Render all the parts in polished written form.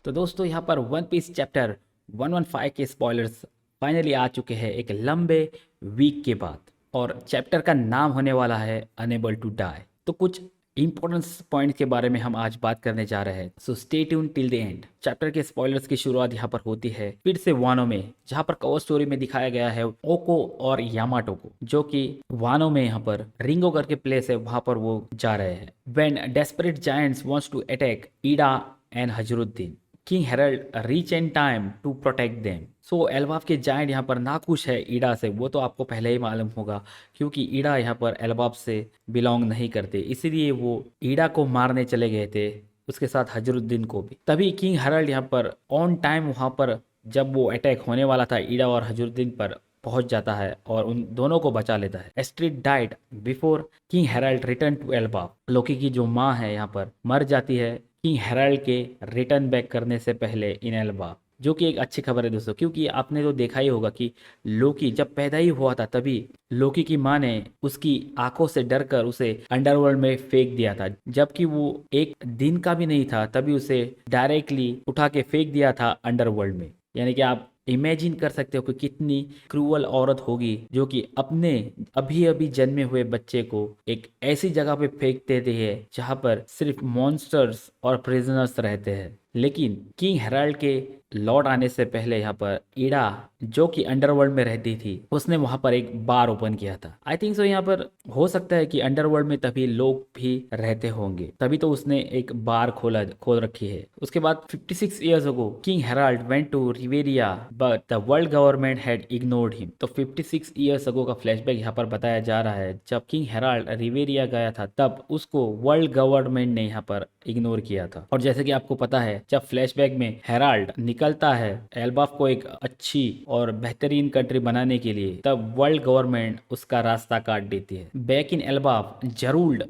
तो दोस्तों यहाँ पर वन पीस चैप्टर 115 के स्पॉयलर्स फाइनली आ चुके हैं एक लंबे वीक के बाद। और चैप्टर का नाम होने वाला है अनेबल टू डाई। तो कुछ इंपॉर्टेंट पॉइंट के बारे में हम आज बात करने जा रहे हैं, so stay tune till the end. Chapter के स्पॉयलर्स की शुरुआत यहाँ पर होती है फिर से वानो में, जहाँ पर कवर स्टोरी में दिखाया गया है ओको और यामाटो को, जो कि वानो में यहाँ पर रिंगो करके प्लेस है, वहां पर वो जा रहे हैं। When desperate giants wants to attack Ida and Hajrudin, king Harald reach in time to protect them. So Elbaf के जायंट यहाँ पर नाखुश है ईडा से, वो तो आपको पहले ही मालूम होगा, क्योंकि ईडा यहाँ पर एल्बाफ से बिलोंग नहीं करते, इसीलिए वो ईडा को मारने चले गए थे, उसके साथ हजरुद्दीन को भी। तभी किंग हेरल्ड यहाँ पर ऑन टाइम वहाँ पर जब वो अटैक होने वाला था ईडा और हजरुद्दीन पर पहुंच जाता है और उन दोनों को बचा लेता है। Astrid died before king Harald return to Elbaf. Loki की जो माँ है यहाँ पर मर जाती है किंग हेरल्ड के रिटर्न बैक करने से पहले इन एल्बा, जो कि एक अच्छी खबर है दोस्तों, क्योंकि आपने तो देखा ही होगा कि लोकी जब पैदा ही हुआ था तभी लोकी की माँ ने उसकी आंखों से डरकर उसे अंडरवर्ल्ड में फेंक दिया था, जबकि वो एक दिन का भी नहीं था, तभी उसे डायरेक्टली उठा के फेंक दिया था अंडरवर्ल्ड में। यानी कि आप इमेजिन कर सकते हो कि कितनी क्रूअल औरत होगी जो कि अपने अभी अभी जन्मे हुए बच्चे को एक ऐसी जगह पे फेंक देती है जहां पर सिर्फ मॉन्स्टर्स और प्रिजनर्स रहते हैं। लेकिन किंग हेराल्ड के लौट आने से पहले यहाँ पर ईडा, जो कि अंडरवर्ल्ड में रहती थी, उसने वहां पर एक बार ओपन किया था। आई थिंक सो यहाँ पर हो सकता है कि अंडरवर्ल्ड में तभी लोग भी रहते होंगे, तभी तो उसने एक बार खोल रखी है। उसके बाद 56 years ago king Harald went to Reverie but the world government had ignored him. तो 56 इयर्स अगो का फ्लैशबैक यहाँ पर बताया जा रहा है। जब किंग हेराल्ड रिवेरिया गया था तब उसको वर्ल्ड गवर्नमेंट ने यहाँ पर इग्नोर किया था। और जैसे कि आपको पता है, जब फ्लैशबैक में हेराल्ड निकलता है एल्बाफ को एक अच्छी और बेहतरीन कंट्री बनाने के लिए, तब वर्ल्ड गवर्नमेंट उसका रास्ता काट देती है। Back in Elbaf, Jarul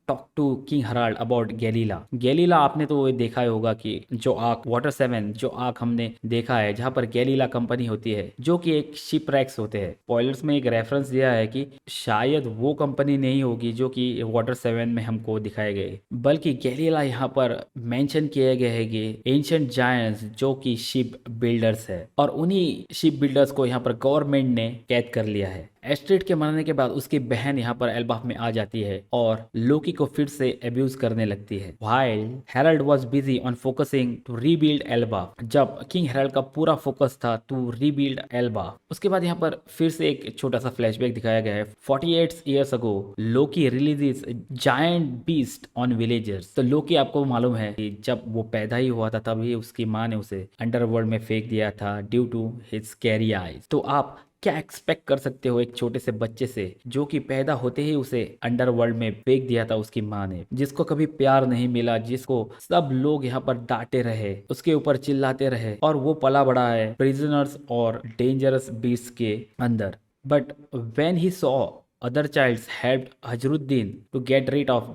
talk to king Harald about Galila. Galila आपने तो ये देखा ही होगा कि जो आर्क वाटर 7, जो आर्क हमने देखा है जहां पर गैलीला कंपनी होती है, जो कि एक शिप रैक्स होते हैं। पॉयलर्स में एक रेफरेंस दिया है कि शायद वो कंपनी नहीं होगी जो कि वाटर 7 में हमको दिखाए गए, बल्कि गैलीला यहाँ पर मेंशन किए गए हैं कि एंशिएंट जायंट्स जो कि शिप बिल्डर्स है, और उन्हीं शिप बिल्डर्स को यहाँ पर गवर्नमेंट ने कैद कर लिया है। एस्ट्रिड के मरने के बाद उसकी बहन यहाँ पर एल्बाफ में आ जाती है और लोकी को फिर से अब्यूज करने लगती है। While Harald was busy on focusing to rebuild Elbaf, जब किंग हेराल्ड का पूरा फोकस था टू रीबिल्ड एल्बाफ। उसके बाद यहाँ पर फिर से एक छोटा सा फ्लैशबैक दिखाया गया है। 48 years ago Loki releases giant beast on villagers. तो लोकी आपको मालूम है कि जब वो पैदा ही हुआ था तभी उसकी माँ ने उसे अंडरवर्ल्ड में फेंक दिया था due to his scary eyes. तो आप क्या एक्सपेक्ट कर सकते हो एक छोटे से बच्चे से जो कि पैदा होते ही उसे अंडरवर्ल्ड में फेंक दिया था उसकी माँ ने, जिसको कभी प्यार नहीं मिला, जिसको सब लोग यहाँ पर डांटे रहे, उसके ऊपर चिल्लाते रहे, और वो पला बड़ा है प्रिजनर्स और डेंजरस बीस्ट के अंदर। But when he saw other childs helped Hajruddin to get rid of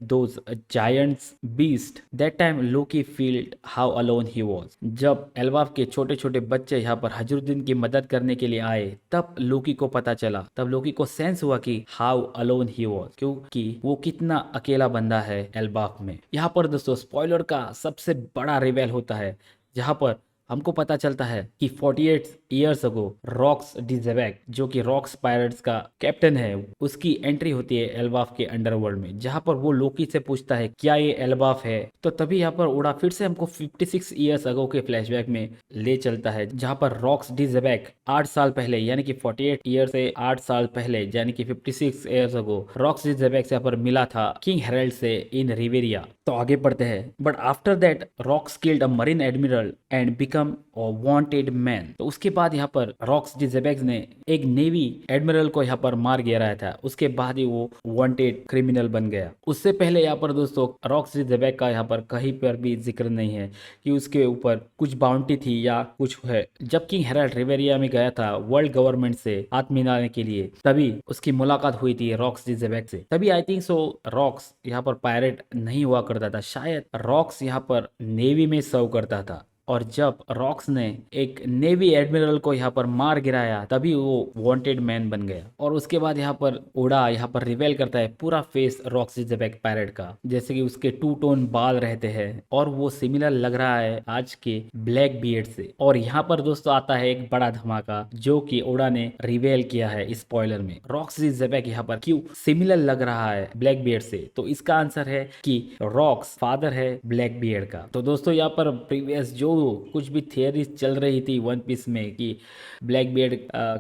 those giants beast, that time Loki felt how alone he was। जब एल्बाफ के छोटे छोटे बच्चे यहाँ पर हजरुद्दीन की मदद करने के लिए आए, तब लोकी को पता चला, तब लोकी को सेंस हुआ कि हाउ अलोन ही वॉज, क्योंकि वो कितना अकेला बंदा है एल्बाफ में। यहाँ पर दोस्तों स्पॉइलर का सबसे बड़ा रिवेल होता है, जहाँ पर हमको पता चलता है कि 48 इयर्स अगो रॉक्स डिजेबेक, जो कि रॉक्स पायरेट्स का कैप्टन है, उसकी एंट्री होती है एल्बाफ के अंडरवर्ल्ड में, जहां पर वो लोकी से पूछता है क्या ये एल्बाफ है। तो तभी यहाँ पर उड़ा फिर से हमको 56 इयर्स अगो के फ्लैशबैक में ले चलता है, जहां पर रॉक्स डिजेबेक 8 साल पहले, यानी कि 48 ईयर से 8 साल पहले, यानी कि 56 इयर्स अगो रॉक्स डिजेबेक से यहाँ पर मिला था किंग हेराल्ड से इन रिवेरिया। तो आगे बढ़ते हैं। But after that rocks killed a marine admiral and become a wanted man. तो उसके बाद यहाँ पर रॉक्स डिजेबेक्स ने एक नेवी एडमिरल को यहाँ पर मार गिराया था, उसके बाद ही वो वांटेड क्रिमिनल बन गया। उससे पहले यहाँ पर दोस्तों रॉक्स डिजेबेक का यहाँ पर कहीं पर भी जिक्र नहीं है कि उसके ऊपर कुछ बाउंटी थी या कुछ है। जब किंग हेराल्ड रिवेरिया में गया था वर्ल्ड गवर्नमेंट से हाथ मिलाने के लिए, तभी उसकी मुलाकात हुई थी रॉक्स डिजेबेक से। तभी आई थिंक सो रॉक्स यहाँ पर पायरेट नहीं हुआ करता था, शायद रॉक्स यहाँ पर नेवी में सर्व करता था। और जब रॉक्स ने एक नेवी एडमिरल को यहाँ पर मार गिराया तभी वो वांटेड मैन बन गया। और उसके बाद यहाँ पर ओडा यहाँ पर रिवेल करता है पूरा फेस रॉक्सी ज़ेबेक पैरेट का, जैसे कि उसके टू टोन बाल रहते हैं और वो सिमिलर लग रहा है आज के ब्लैक बियर्ड से। और यहाँ पर दोस्तों आता है एक बड़ा धमाका जो कि ओडा ने रिवेल किया है स्पॉइलर में। रॉक्सी ज़ेबेक यहाँ पर क्यों सिमिलर लग रहा है ब्लैक बियर्ड से, तो इसका आंसर है कि रॉक्स फादर है ब्लैक बियर्ड का। तो दोस्तों यहाँ पर प्रीवियस जो कुछ भी थियरी चल रही थी वन पीस में कि ब्लैक बियर्ड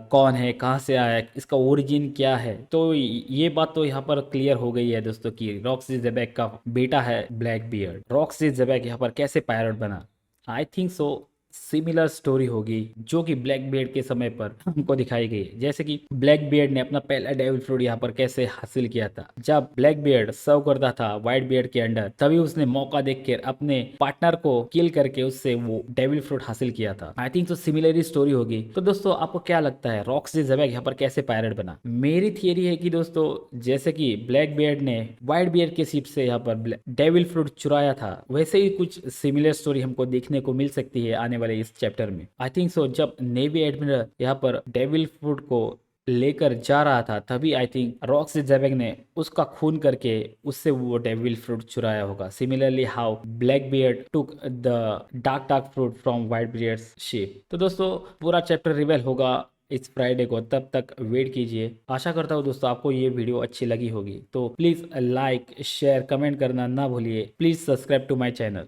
कौन है, कहाँ से आया है, इसका ओरिजिन क्या है, तो ये बात तो यहाँ पर क्लियर हो गई है दोस्तों कि रॉक्सी ज़ेबेक का बेटा है ब्लैक बियर्ड। रॉक्सी ज़ेबेक यहाँ पर कैसे पायलट बना, I think so similar story होगी जो कि ब्लैक बियर्ड के समय पर हमको दिखाई गई है। जैसे कि ब्लैक बियर्ड ने अपना पहला डेविल फ्रूट यहाँ पर कैसे हासिल किया था। जब ब्लैक बियर्ड सर्व करता था व्हाइट बियर्ड के अंडर, तभी उसने मौका देखकर अपने पार्टनर को किल करके उससे वो डेविल फ्रूट हासिल किया था। आई थिंक तो सिमिलर ही स्टोरी होगी। तो दोस्तों आपको क्या लगता है रॉक्सी ज़ेबेक यहाँ पर कैसे पायरेट बना? मेरी थियरी है कि दोस्तों जैसे कि ब्लैक बियर्ड ने व्हाइट बियर्ड के शिप से यहाँ पर डेविल फ्रूट चुराया था, वैसे ही कुछ सिमिलर स्टोरी हमको देखने को मिल सकती है आने वाले इस चैप्टर में। आई थिंक सो जब नेवी एडमिरल यहाँ पर डेविल फ्रूट को लेकर जा रहा था तभी आई थिंक रॉक्सी ज़ेबेक ने उसका खून करके उससे वो डेविल फ्रूट चुराया होगा। Similarly how black beard took the dark fruit from white beards ship. तो दोस्तों पूरा चैप्टर रिवेल होगा इस फ्राइडे को, तब तक वेट कीजिए। आशा करता हूँ दोस्तों आपको ये वीडियो अच्छी लगी होगी। तो प्लीज़ लाइक शेयर कमेंट करना ना भूलिए। Please subscribe to my channel.